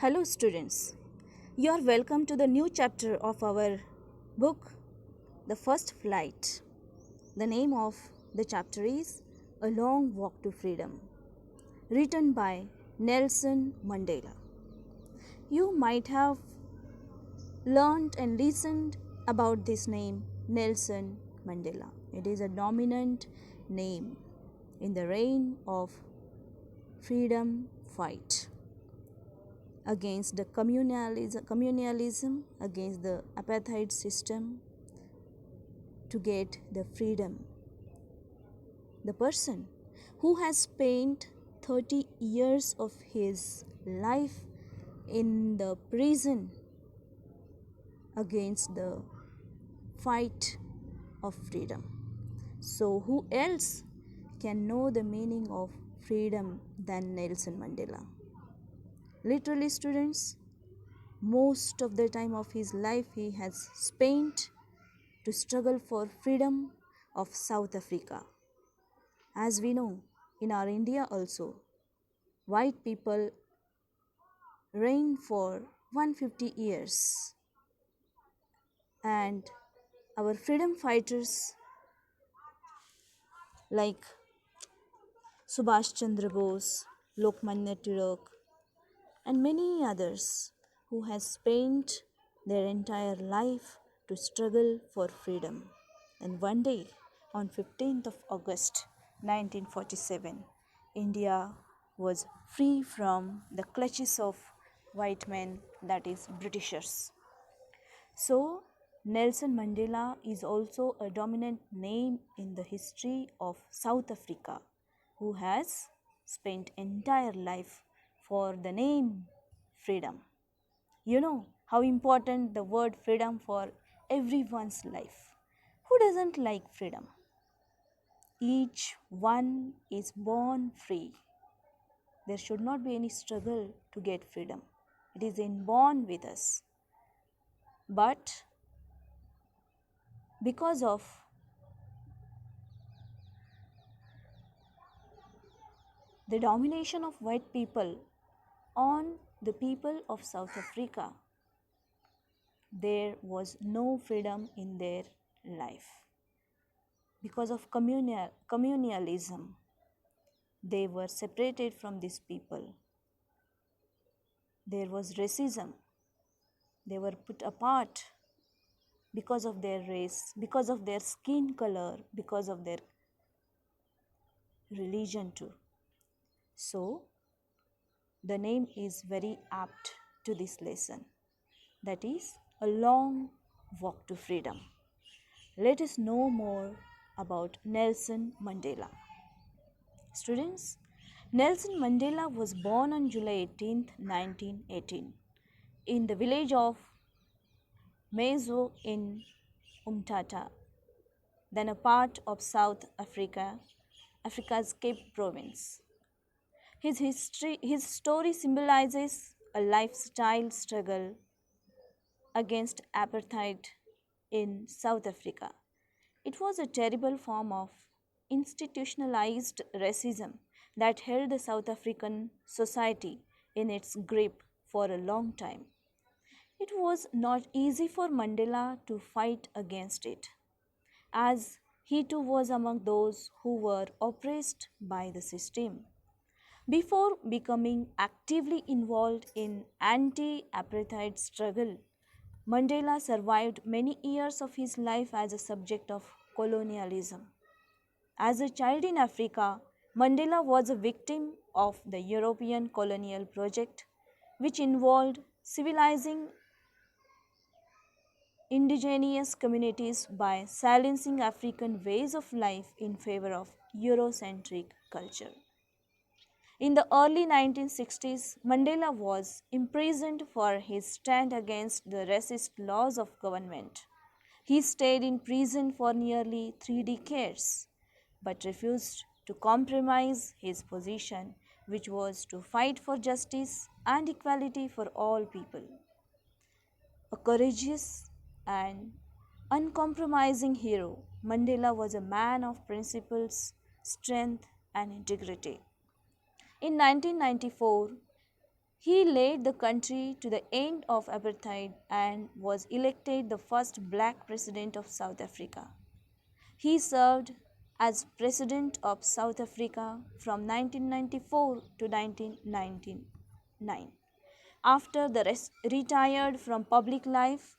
Hello, students. You are welcome to the new chapter of our book, The First Flight. The name of the chapter is A Long Walk to Freedom, written by Nelson Mandela. You might have learned and listened about this name, Nelson Mandela. It is a dominant name in the reign of freedom fight against the communalism, against the apartheid system to get the freedom. The person who has spent 30 years of his life in the prison against the fight of freedom. So, who else can know the meaning of freedom than Nelson Mandela? Literally, students, most of the time of his life he has spent to struggle for freedom of South Africa. As we know, in our India also, white people reigned for 150 years, and our freedom fighters like Subhash Chandra Bose, Lokmanya Tilak, and many others who has spent their entire life to struggle for freedom. And one day, on 15th of August 1947, India was free from the clutches of white men, that is Britishers. So, Nelson Mandela is also a dominant name in the history of South Africa, who has spent entire life for the name freedom. You know how important the word freedom for everyone's life. Who doesn't like freedom? Each one is born free. There should not be any struggle to get freedom. It is inborn with us. But because of the domination of white people on the people of South Africa, there was no freedom in their life. Because of communalism, they were separated from these people. There was racism. They were put apart because of their race, because of their skin color, because of their religion too. So, the name is very apt to this lesson. That is a long walk to freedom. Let us know more about Nelson Mandela. Students, Nelson Mandela was born on July 18, 1918, in the village of Mezo in Umtata, then a part of South Africa, Africa's Cape Province. His story symbolizes a lifestyle struggle against apartheid in South Africa. It was a terrible form of institutionalized racism that held the South African society in its grip for a long time. It was not easy for Mandela to fight against it, as he too was among those who were oppressed by the system. Before becoming actively involved in anti-apartheid struggle, Mandela survived many years of his life as a subject of colonialism. As a child in Africa, Mandela was a victim of the European colonial project, which involved civilizing indigenous communities by silencing African ways of life in favor of Eurocentric culture. In the early 1960s, Mandela was imprisoned for his stand against the racist laws of government. He stayed in prison for nearly 3 decades, but refused to compromise his position, which was to fight for justice and equality for all people. A courageous and uncompromising hero, Mandela was a man of principles, strength, and integrity. In 1994, He led the country to the end of apartheid and was elected the first black president of South Africa. He served as President of South Africa from 1994 to 1999. After the retired from public life,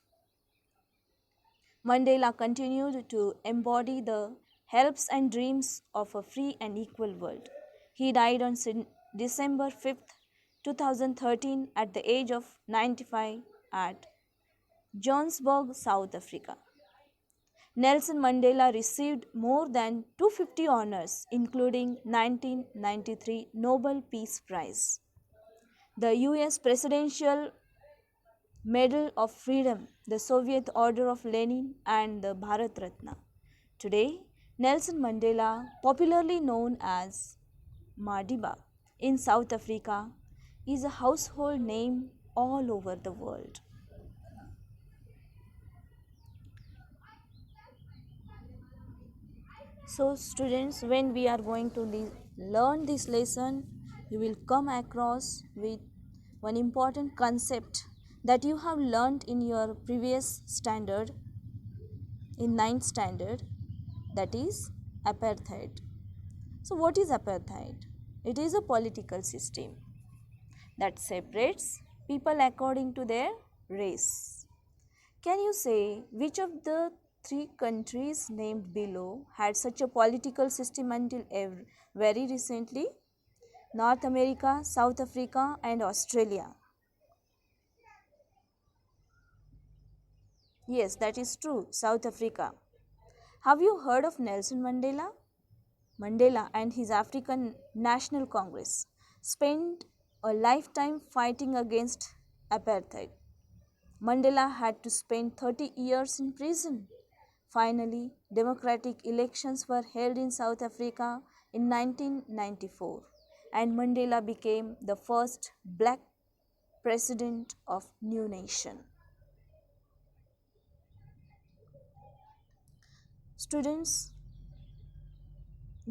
Mandela continued to embody the hopes and dreams of a free and equal world. He died on December 5th, 2013 at the age of 95 at Johannesburg, South Africa. Nelson Mandela received more than 250 honors, including 1993 Nobel Peace Prize, the US Presidential Medal of Freedom, the Soviet Order of Lenin, and the Bharat Ratna. Today, Nelson Mandela, popularly known as Madiba in South Africa, is a household name all over the world. So, students, when we are going to learn this lesson, you will come across with one important concept that you have learned in your previous standard, in ninth standard, that is apartheid. So, what is apartheid? It is a political system that separates people according to their race. Can you say which of the three countries named below had such a political system until very recently? North America, South Africa, and Australia. Yes, that is true, South Africa. Have you heard of Nelson Mandela? Mandela and his African National Congress spent a lifetime fighting against apartheid. Mandela had to spend 30 years in prison. Finally, democratic elections were held in South Africa in 1994, and Mandela became the first black president of new nation. Students,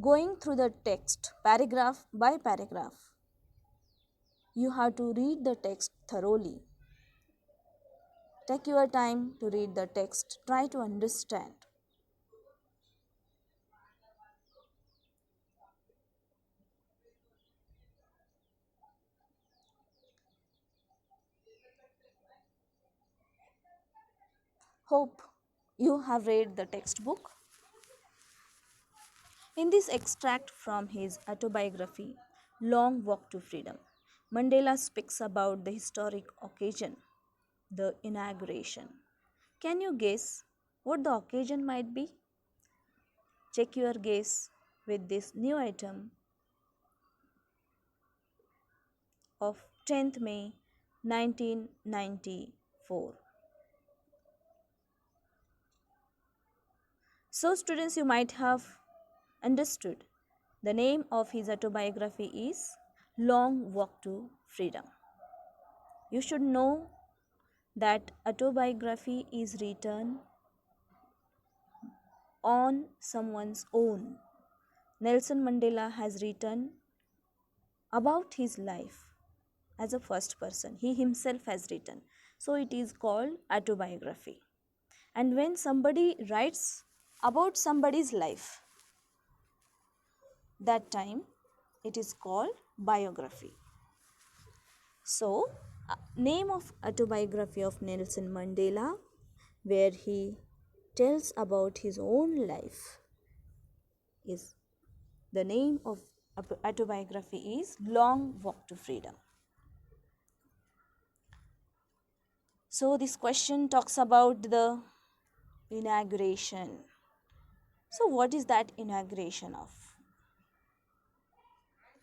going through the text paragraph by paragraph, you have to read the text thoroughly. Take your time to read the text, try to understand. Hope you have read the textbook. In this extract from his autobiography, Long Walk to Freedom, Mandela speaks about the historic occasion, the inauguration. Can you guess what the occasion might be? Check your guess with this new item of 10th May 1994. So, students, you might have understood the name of his autobiography is Long Walk to Freedom. You should know that autobiography is written on someone's own. Nelson Mandela has written about his life as a first person. He himself has written. So it is called autobiography. And when somebody writes about somebody's life, that time it is called biography. So, name of autobiography of Nelson Mandela, where he tells about his own life, is the name of autobiography is Long Walk to Freedom. So this question talks about the inauguration. So what is that inauguration of?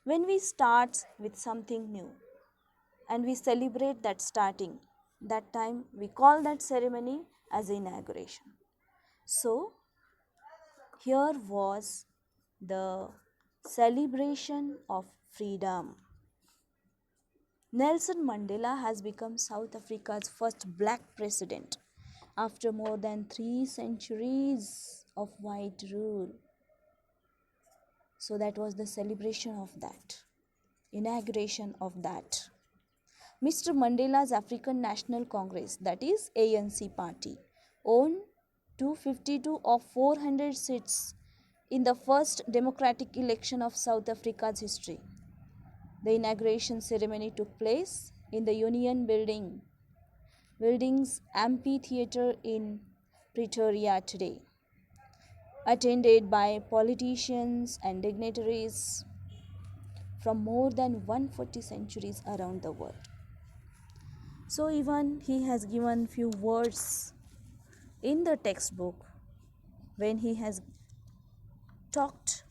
When we start with something new and we celebrate that starting, that time we call that ceremony as inauguration. So here was the celebration of freedom. Nelson Mandela has become South Africa's first black president after more than 3 centuries of white rule. So that was the celebration of that, inauguration of that. Mr. Mandela's African National Congress, that is ANC party, won 252 of 400 seats in the first democratic election of South Africa's history. The inauguration ceremony took place in the Union Building's amphitheater in Pretoria today, attended by politicians and dignitaries from more than 140 centuries around the world. So even he has given few words in the textbook when he has talked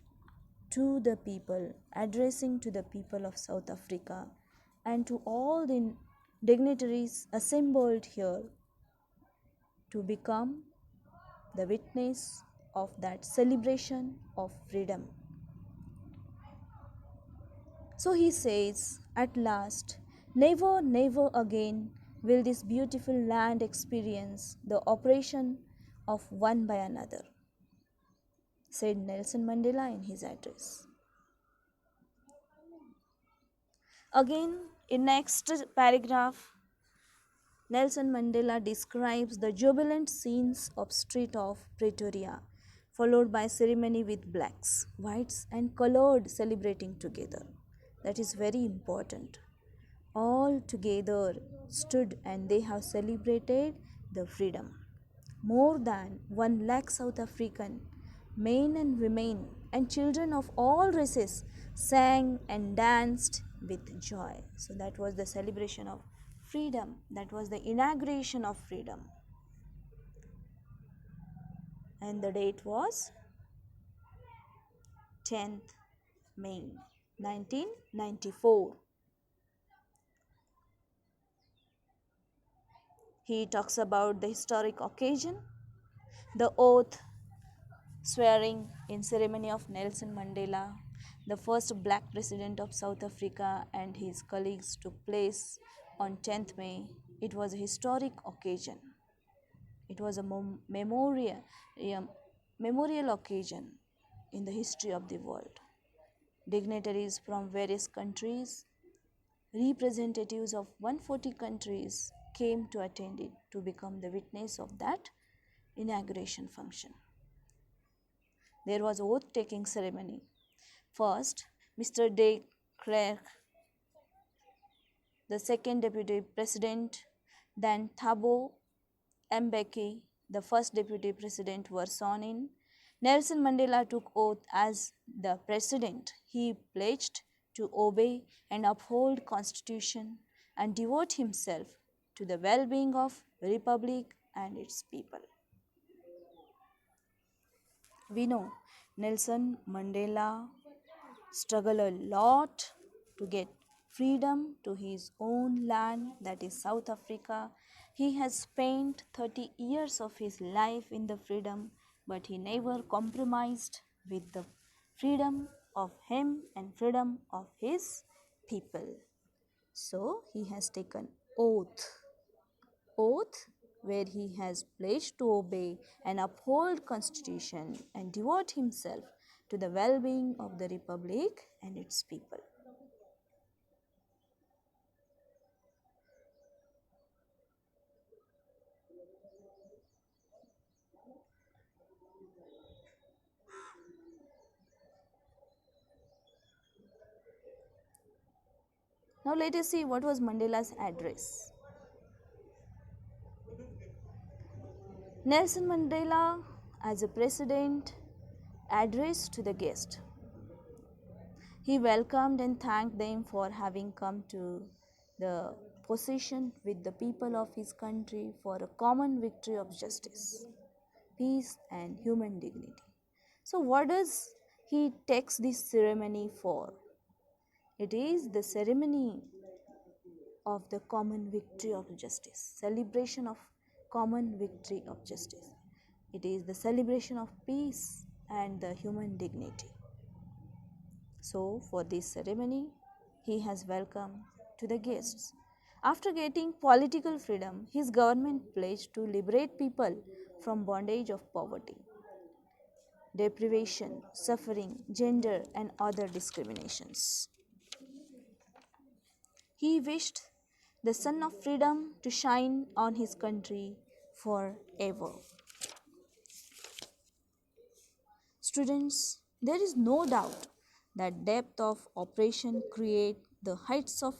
to the people, addressing to the people of South Africa and to all the dignitaries assembled here to become the witness of that celebration of freedom. So he says, at last, never, never again will this beautiful land experience the oppression of one by another, said Nelson Mandela in his address. Again, in next paragraph, Nelson Mandela describes the jubilant scenes of street of Pretoria, followed by ceremony with blacks, whites and colored celebrating together. That is very important. All together stood and they have celebrated the freedom. More than 1 lakh South African men and women and children of all races sang and danced with joy. So that was the celebration of freedom. That was the inauguration of freedom. And the date was 10th May 1994. He talks about the historic occasion, the oath swearing in ceremony of Nelson Mandela, the first black president of South Africa, and his colleagues took place on 10th May. It was a historic occasion. It was a memorial occasion in the history of the world. Dignitaries from various countries, representatives of 140 countries came to attend it to become the witness of that inauguration function. There was oath-taking ceremony. First, Mr. de Klerk, the second deputy president, then Thabo Mbeki, the first deputy president, were sworn in. Nelson Mandela took oath as the president. He pledged to obey and uphold constitution and devote himself to the well-being of the republic and its people. We know Nelson Mandela struggled a lot to get freedom to his own land, that is South Africa. He has spent 30 years of his life in the freedom, but he never compromised with the freedom of him and freedom of his people. So he has taken oath where he has pledged to obey and uphold constitution and devote himself to the well-being of the republic and its people. Now let us see what was Mandela's address. Nelson Mandela, as a president, addressed to the guest. He welcomed and thanked them for having come to the position with the people of his country for a common victory of justice, peace and human dignity. So what does he takes this ceremony for? It is the ceremony of the common victory of justice, celebration of common victory of justice. It is the celebration of peace and the human dignity. So for this ceremony, he has welcomed to the guests. After getting political freedom, his government pledged to liberate people from bondage of poverty, deprivation, suffering, gender and other discriminations. He wished the sun of freedom to shine on his country forever. Students, there is no doubt that depth of operation create the heights of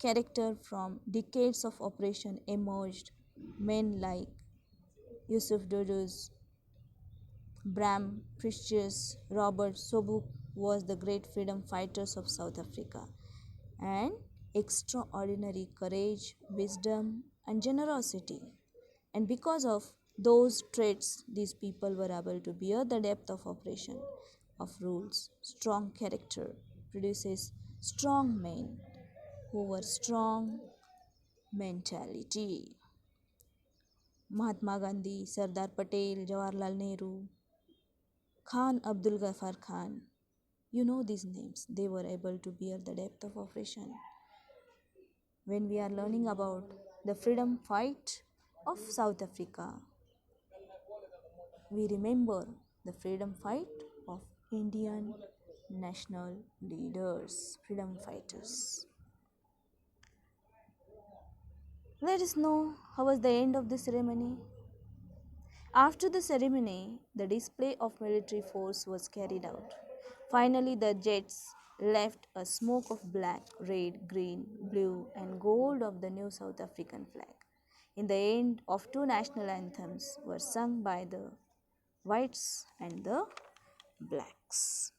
character. From decades of operation emerged men like Yusuf Dodus, Bram Precious, Robert Sobuk was the great freedom fighters of South Africa, and extraordinary courage, wisdom, and generosity. And because of those traits, these people were able to bear the depth of operation of rules. Strong character produces strong men who were strong mentality. Mahatma Gandhi, Sardar Patel, Jawaharlal Nehru, Khan Abdul Ghaffar Khan, you know these names. They were able to bear the depth of operation. When we are learning about the freedom fight of South Africa, we remember the freedom fight of Indian national leaders, freedom fighters. Let us know how was the end of the ceremony. After the ceremony, the display of military force was carried out. Finally, the jets left a smoke of black, red, green, blue, and gold of the new South African flag. In the end, of two national anthems were sung by the whites and the blacks.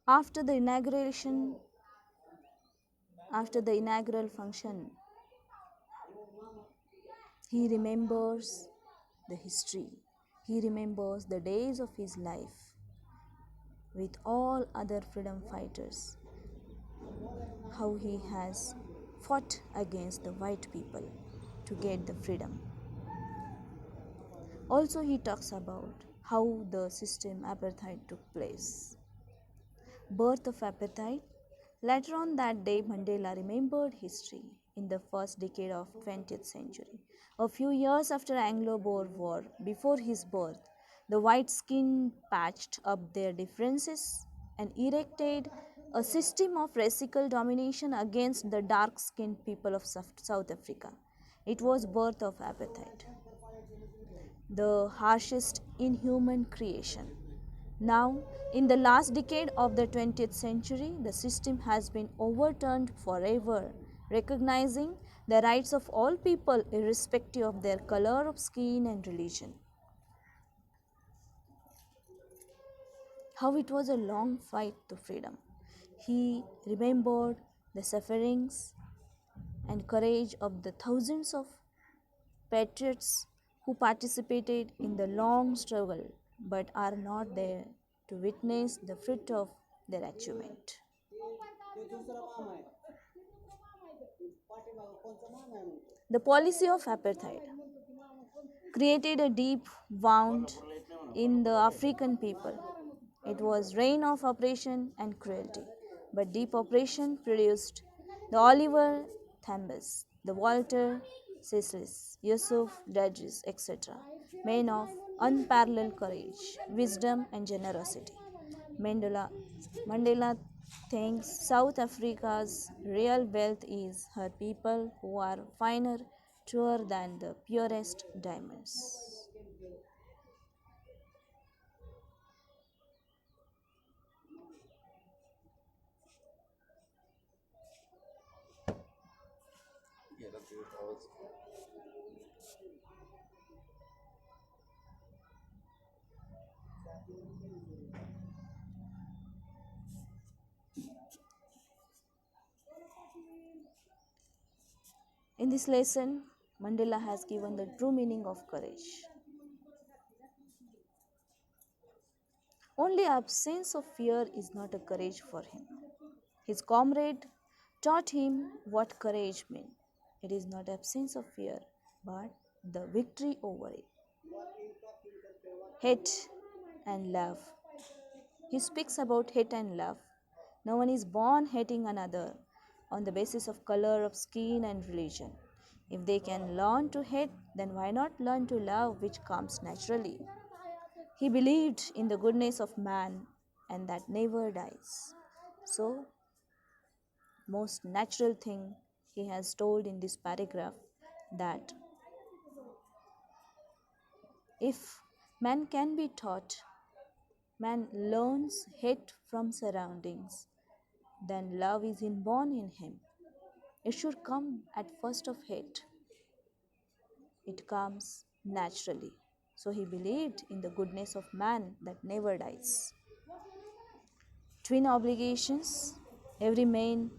After the inauguration, after the inaugural function, he remembers the history. He remembers the days of his life with all other freedom fighters, how he has fought against the white people to get the freedom. Also, he talks about how the system apartheid took place. Birth of apartheid. Later on that day, Mandela remembered history in the first decade of 20th century. A few years after Anglo-Boer War, before his birth, the white-skinned patched up their differences and erected a system of racial domination against the dark-skinned people of South Africa. It was birth of apartheid, the harshest inhuman creation. Now, in the last decade of the 20th century, the system has been overturned forever, recognizing the rights of all people irrespective of their color of skin and religion. How it was a long fight to freedom. He remembered the sufferings and courage of the thousands of patriots who participated in the long struggle but are not there to witness the fruit of their achievement. The policy of apartheid created a deep wound in the African people. It was reign of oppression and cruelty, but deep oppression produced the Oliver Thambes, the Walter Cecil's, Yusuf Dadis, etc., men of unparalleled courage, wisdom, and generosity. Mandela thinks South Africa's real wealth is her people who are finer, truer than the purest diamonds. In this lesson, Mandela has given the true meaning of courage. Only absence of fear is not a courage for him. His comrade taught him what courage meant. It is not absence of fear, but the victory over it. Hate and love. He speaks about hate and love. No one is born hating another on the basis of color of skin and religion. If they can learn to hate, then why not learn to love, which comes naturally? He believed in the goodness of man and that never dies. So, most natural thing he has told in this paragraph that if man can be taught, man learns hate from surroundings, then love is inborn in him. It should come at first of hate. It comes naturally. So he believed in the goodness of man that never dies. Twin obligations. Every man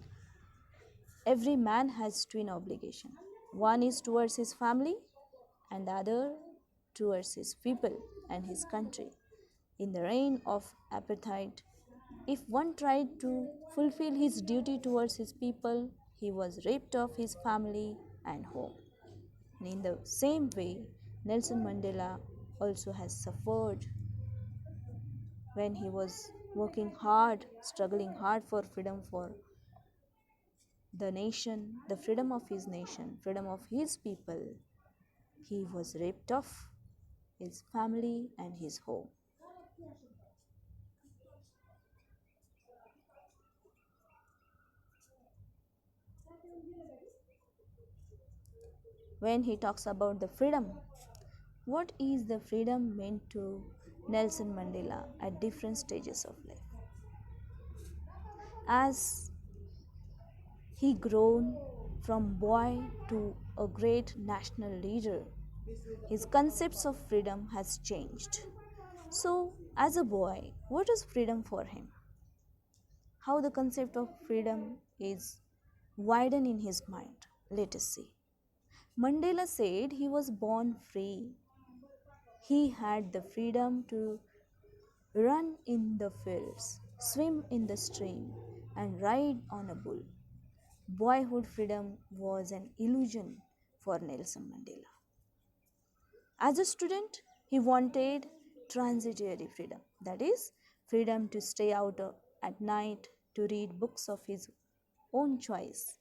every man has twin obligation. One is towards his family and the other towards his people and his country. In the reign of apartheid, if one tried to fulfill his duty towards his people, he was ripped of his family and home. And in the same way, Nelson Mandela also has suffered when he was working hard, struggling hard for freedom for the nation, the freedom of his nation, freedom of his people. He was ripped off his family and his home. When he talks about the freedom, what is the freedom meant to Nelson Mandela at different stages of life? As he grown from boy to a great national leader, his concepts of freedom has changed. So, as a boy, what is freedom for him? How the concept of freedom is widened in his mind. Let us see. Mandela said he was born free. He had the freedom to run in the fields, swim in the stream, and ride on a bull. Boyhood freedom was an illusion for Nelson Mandela. As a student, he wanted transitory freedom, that is, freedom to stay out at night to read books of his own choice.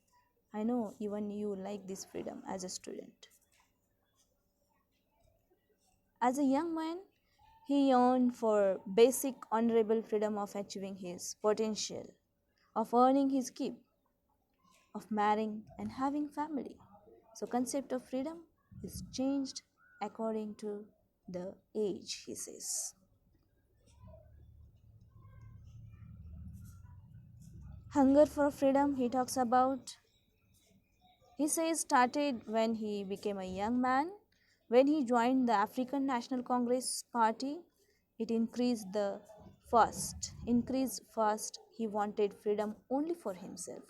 I know even you like this freedom as a student. As a young man, he yearned for basic honorable freedom of achieving his potential, of earning his keep, of marrying and having family. So concept of freedom is changed according to the age, he says. Hunger for freedom, he talks about. He says started when he became a young man. When he joined the African National Congress Party, it increased fast. He wanted freedom only for himself.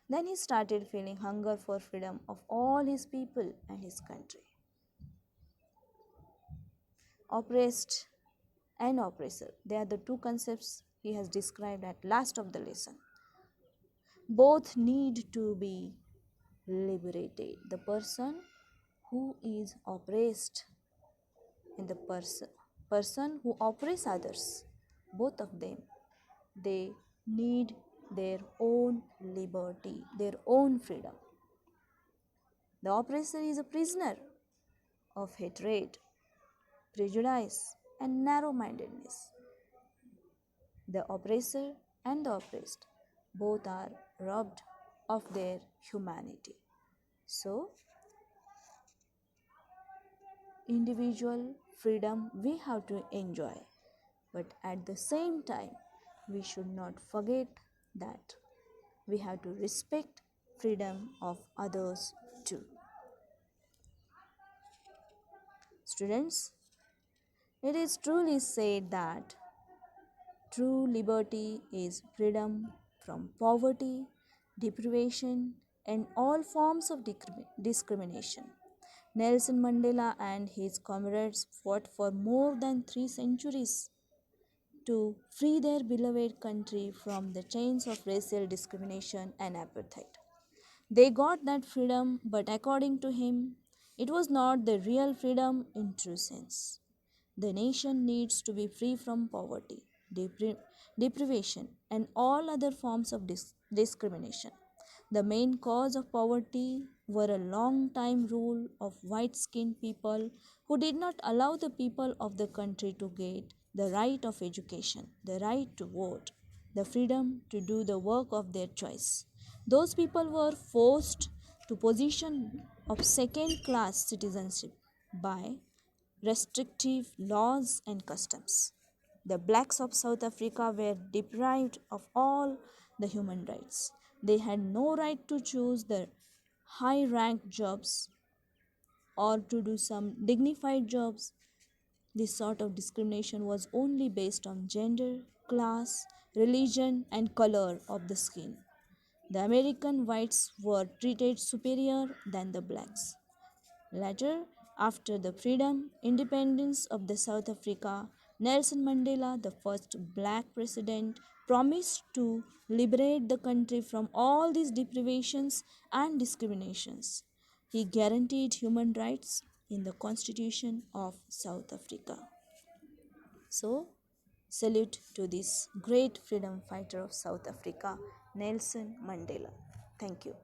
Then he started feeling hunger for freedom of all his people and his country. Oppressed and oppressor, they are the two concepts he has described at last of the lesson. Both need to be liberated. The person who is oppressed and the person who oppresses others, both of them, they need their own liberty, their own freedom. The oppressor is a prisoner of hatred, prejudice, and narrow mindedness. The oppressor and the oppressed both are robbed of their humanity. So, individual freedom we have to enjoy, but at the same time, we should not forget that we have to respect freedom of others too. Students, it is truly said that true liberty is freedom from poverty, deprivation, and all forms of discrimination. Nelson Mandela and his comrades fought for more than 3 centuries to free their beloved country from the chains of racial discrimination and apartheid. They got that freedom, but according to him, it was not the real freedom in true sense. The nation needs to be free from poverty, deprivation, and all other forms of discrimination. The main cause of poverty were a long time rule of white skinned people who did not allow the people of the country to get the right of education, the right to vote, the freedom to do the work of their choice. Those people were forced to position of second class citizenship by restrictive laws and customs. The blacks of South Africa were deprived of all the human rights. They had no right to choose the high ranked jobs or to do some dignified jobs. This sort of discrimination was only based on gender, class, religion, and color of the skin. The American whites were treated superior than the blacks. Later, after the freedom, independence of the South Africa, Nelson Mandela, the first black president, promised to liberate the country from all these deprivations and discriminations. He guaranteed human rights in the Constitution of South Africa. So, salute to this great freedom fighter of South Africa, Nelson Mandela. Thank you.